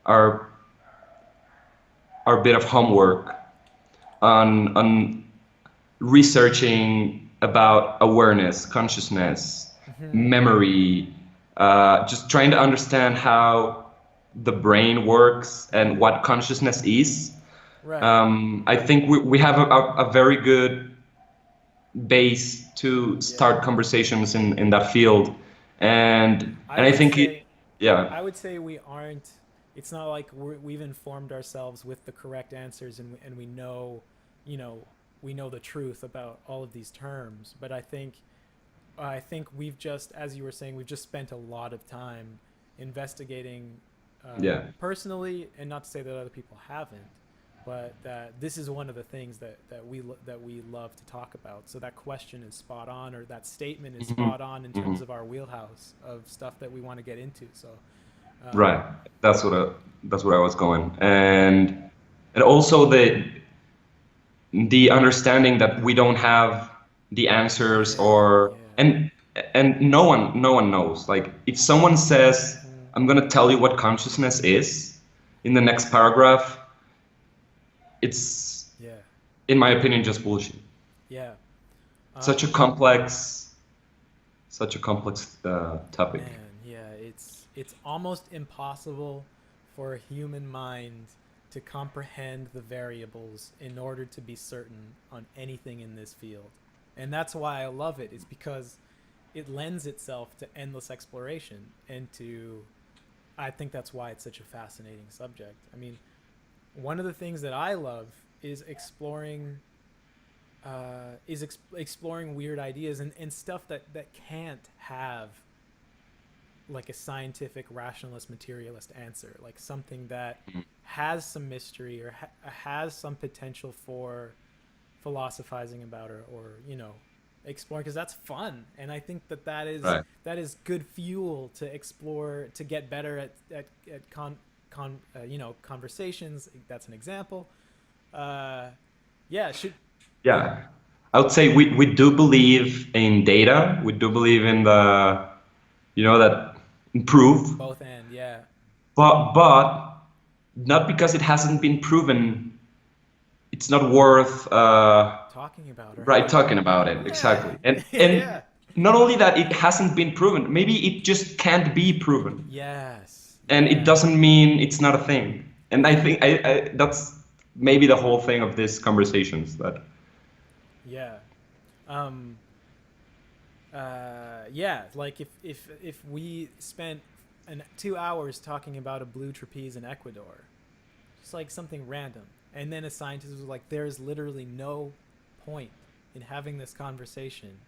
our our bit of homework on researching about awareness, consciousness, mhm, memory, just trying to understand how the brain works and mhm, what consciousness is. right. I think we have a very good base to Yeah. start conversations in that field, I and I would think it, say yeah, I would say we aren't. It's not like we've informed ourselves with the correct answers, and you know, we know the truth about all of these terms. But I think we've just, as you were saying, we've just spent a lot of time investigating yeah, personally, and not to say that other people haven't, but that this is one of the things that we love to talk about. So that question is spot on, or that statement is hmm spot on in hmm terms of our wheelhouse of stuff that we want to get into. So, right. um, That's where I was going, yeah, and also the understanding that we don't have the answers yeah, or yeah. and no one knows. Like if someone says, Mm-hmm. I'm gonna tell you what consciousness is in the next paragraph, it's Yeah, in my opinion just bullshit. yeah. Such a Um, complex topic. Man, yeah, it's almost impossible for a human mind to comprehend the variables in order to be certain on anything in this field. And that's why I love it, is because it lends itself to endless exploration and to I think that's why it's such a fascinating subject. I mean, one of the things that I love is exploring weird ideas and stuff that can't have like a scientific rationalist materialist answer, like something that has some mystery or has some potential for philosophizing about, or exploring, because that's fun. And I think Right. that is good fuel to explore, to get better at conversations. That's an example. uh yeah, should Yeah. I would say we do believe in data. We do believe in the, that improve, both, and yeah, but not because it hasn't been proven, it's not worth talking about or right having talking about it. yeah Exactly. And yeah not only that it hasn't been proven, maybe it just can't be proven. yes And it yeah doesn't mean it's not a thing. And I yeah think I that's maybe the whole thing of these conversations that yeah um yeah, like if we spent 2 hours talking about a blue trapeze in Ecuador, just like something random, and then a scientist was like, "There is literally no point in having this conversation."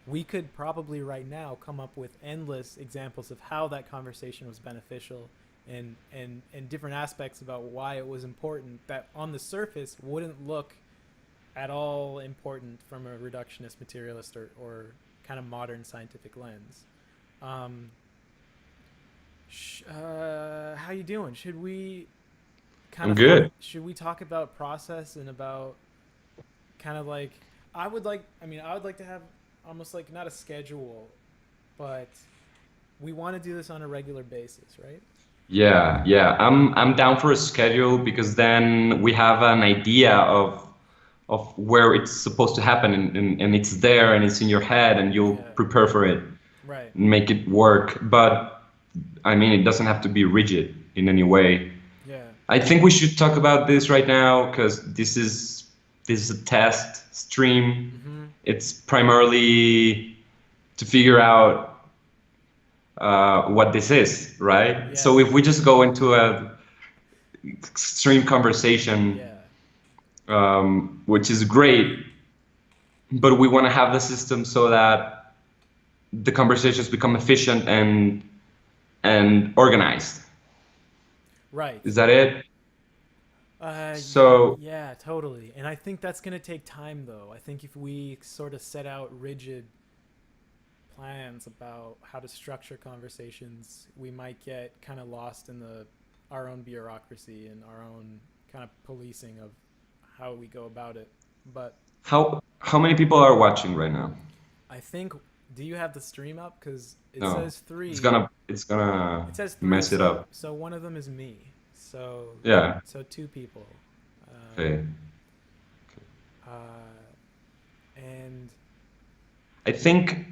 We could probably right now come up with endless examples of how that conversation was beneficial, and different aspects about why it was important that on the surface wouldn't look at all important from a reductionist materialist or kind of modern scientific lens. Um, how you doing? Should we kind I'm of good. should we talk about process and about kind of like, I would like to have almost like not a schedule, but we want to do this on a regular basis, right? Yeah, yeah. I'm down for a schedule because then we have an idea of where it's supposed to happen, and it's there and it's in your head and you'll Yeah. prepare for it Right. and make it work. But I mean, it doesn't have to be rigid in any way. Yeah. I think we should talk about this right now because this is a test stream. Mm-hmm. It's primarily to figure out what this is, right? Yeah. So if we just go into a stream conversation, Yeah. which is great, but we want to have the system so that the conversations become efficient and organized. Right. Is that it? Uh, So yeah, totally. And I think that's going to take time, though. I think if we sort of set out rigid plans about how to structure conversations, we might get kind of lost in the our own bureaucracy and our own kind of policing of how we go about it. But how many people are watching right now? I think, do you have the stream up? Because it No, says it's three. gonna it's gonna It says three. mess it So up. one of them is me. So Yeah. two people. Um, Okay. uh, and I think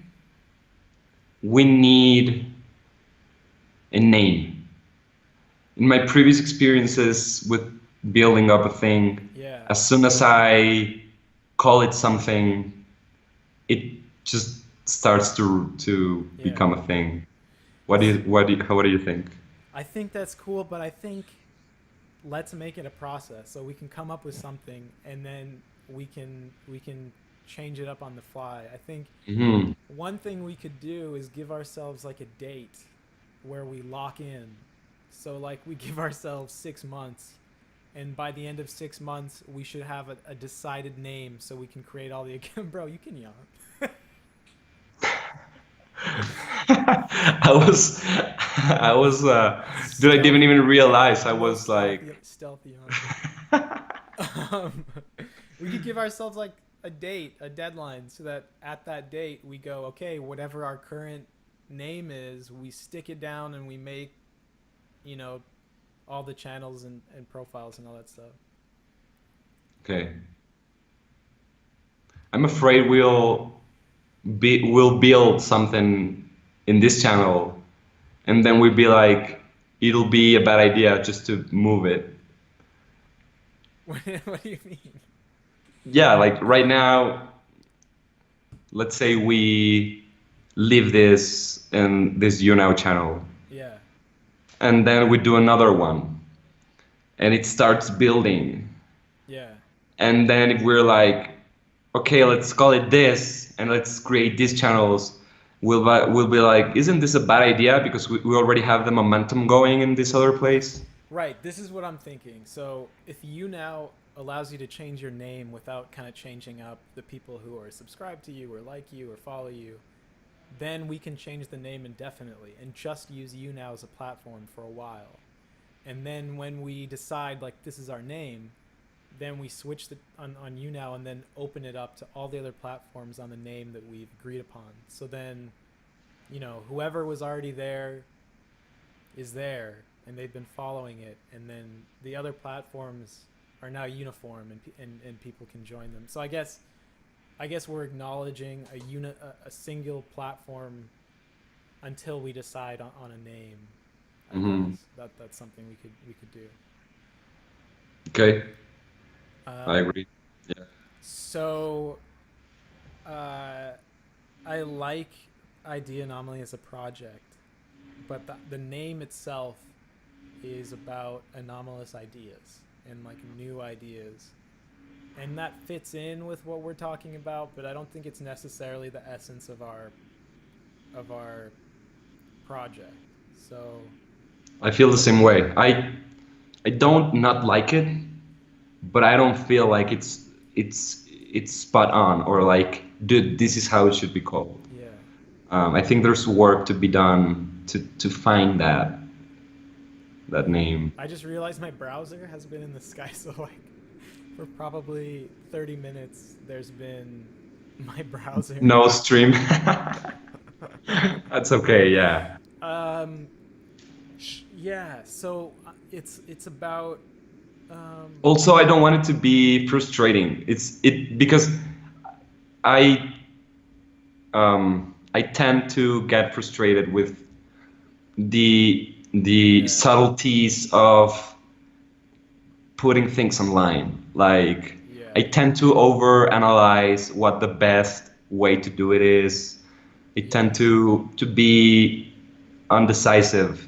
we need a name. In my previous experiences with building up a thing, yeah, as soon as I call it something, it just starts to yeah. become a thing. What do you think? I think that's cool, but I think let's make it a process so we can come up with something, and then we can change it up on the fly. I think Hmm. one thing we could do is give ourselves like a date where we lock in. So like we give ourselves 6 months, and by the end of 6 months we should have a decided name so we can create all the bro, you can yawn. I was, I was, dude, I didn't Stealthy, even realize I a little was like, stealthy yawning. um, we could give ourselves like a date, a deadline, so that at that date we go, okay, whatever our current name is, we stick it down and we make, you know, all the channels and profiles and all that stuff. okay, I'm afraid we'll build something in this channel, and then we'll be like, it'll be a bad idea just to move it. What do you mean? Yeah, like right now, let's say we leave this in this YouNow channel. Yeah. and then we do another one, and it starts building. Yeah. And then if we're like, okay, let's call it this, and let's create these channels, we'll be like, isn't this a bad idea because we already have the momentum going in this other place? Right. This is what I'm thinking. So if you now allows you to change your name without kind of changing up the people who are subscribed to you or like you or follow you, then we can change the name indefinitely and just use you now as a platform for a while. And then when we decide like this is our name, then we switch on you now and then open it up to all the other platforms on the name that we've agreed upon. So then, whoever was already there is there and they've been following it, and then the other platforms are now uniform and people can join them. So I guess we're acknowledging a single platform until we decide on a name. I Hmm. guess that's something we could do. Okay, I Um, agree. Yeah. so uh, I like Idea Anomaly as a project, but the name itself is about anomalous ideas and like new ideas. And that fits in with what we're talking about, but I don't think it's necessarily the essence of our project. So I feel the same way. I don't not like it, but I don't feel like it's spot on or like, dude, this is how it should be called. yeah, I think there's work to be done to find that yeah. name. I just realized my browser has been in the sky, so like for probably 30 minutes, there's been my browser. No stream. That's okay, yeah. um, yeah. So it's about um, Also, I don't want it to be frustrating. It because I I tend to get frustrated with the yeah, subtleties of putting things online. Like yeah, I tend to overanalyze what the best way to do it is. I yeah, tend to be undecisive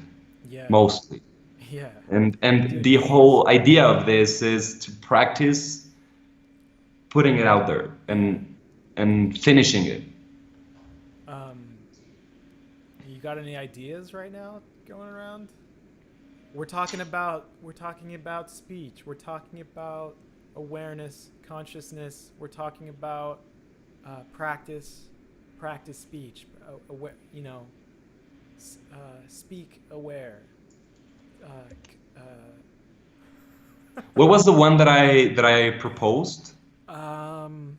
yeah, mostly. yeah. And Dude, the whole idea of this is to practice putting it out there yeah. and finishing it. Um, you got any ideas right now going around? We're talking about speech. We're talking about awareness, consciousness. We're talking about practice speech. Speak aware. What was the one that I proposed? Um,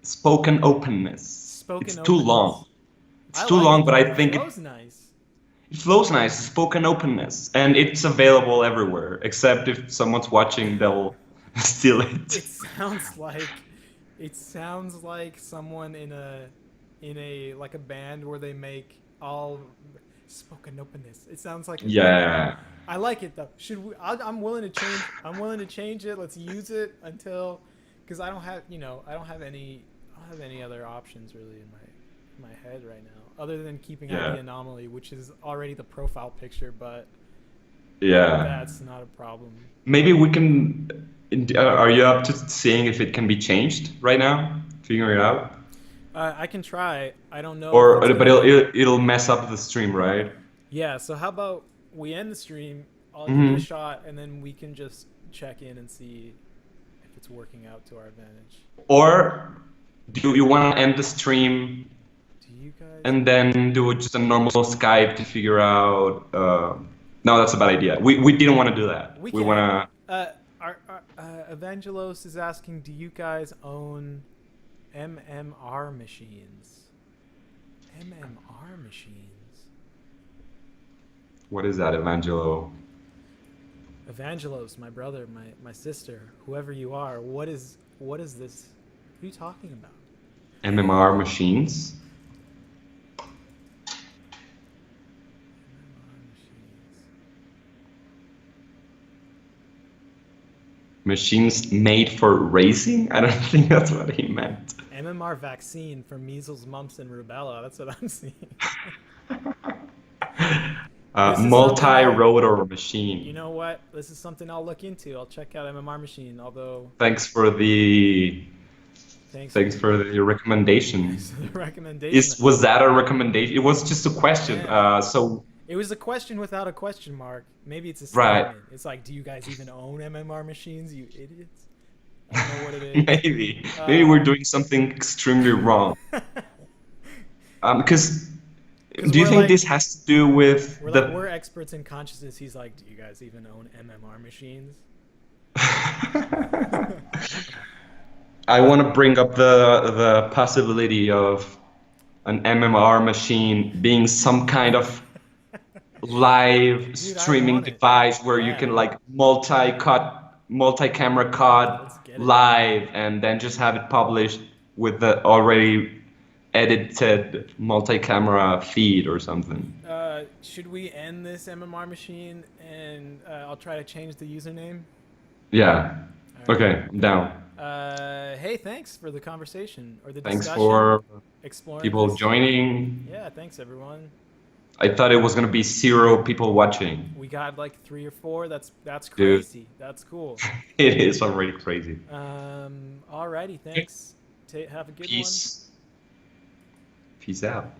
Spoken openness. It's spoken too long. openness. It's I too like long, it but though. I It think flows nice. it flows nice. Spoken openness, and it's available everywhere. Except if someone's watching, they'll steal it. It sounds like it sounds like someone in a like a band where they make all spoken openness. It sounds like a. Yeah, I like it though. Should we? I'm willing to change. I'm willing to change it. Let's use it until, because I don't have any other options really in my head right now, other than keeping ID yeah, anomaly, which is already the profile picture, but yeah. that's not a problem. Maybe we can. Are you up to seeing if it can be changed right now? Figuring it out, I can try. I don't know if or it's but it'll gonna. it'll mess up the stream, right? Yeah. So how about we end the stream? I'll give it a Hmm. shot, and then we can just check in and see if it's working out to our advantage. Or do you want to end the stream Do you guys? and then do just a normal Skype to figure out? No, that's a bad idea. We didn't want to do that. We We want can. to. Evangelos is asking, do you guys own MMR machines? MMR machines. What is that, Evangelo? Evangelos, my brother, my sister, whoever you are, what is this? What are you talking about? MMR machines? MMR machines. Machines made for racing? I don't think that's what he meant. MMR vaccine for measles, mumps, and rubella. That's what I'm seeing. This is something I'll. multi-rotor You machine. know what? This is something I'll look into. I'll check out MMR machine. Although, Thanks for the thanks for thanks the for the thanks recommendation. for the recommendation. Is was that a recommendation? It was just a question. Yeah, So it was a question without a question mark. Maybe it's a right, statement. It's like, do you guys even own MMR machines? You idiots. I don't know what it is. maybe we're Um, doing something extremely wrong. Because because do you we're think like this has to do with we're the experts in consciousness. He's like, do you guys even own MMR machines? I want to bring up the possibility of an MMR machine being some kind of live Dude, I streaming want it. device where you can Yeah, like multi-camera cut let's get it. live and then just have it published with the already edited multi-camera feed or something. Should we end this MMR machine and I'll try to change the username? Yeah. All right, Okay, I'm cool. down. Hey, thanks for the conversation or the Thanks discussion, for exploring people this. joining. Yeah, thanks everyone. I thought it was gonna be 0 people watching. We got like 3 or 4. That's Dude, crazy. That's cool. it is already crazy. Alrighty, thanks. Have a good one. Peace. Peace out.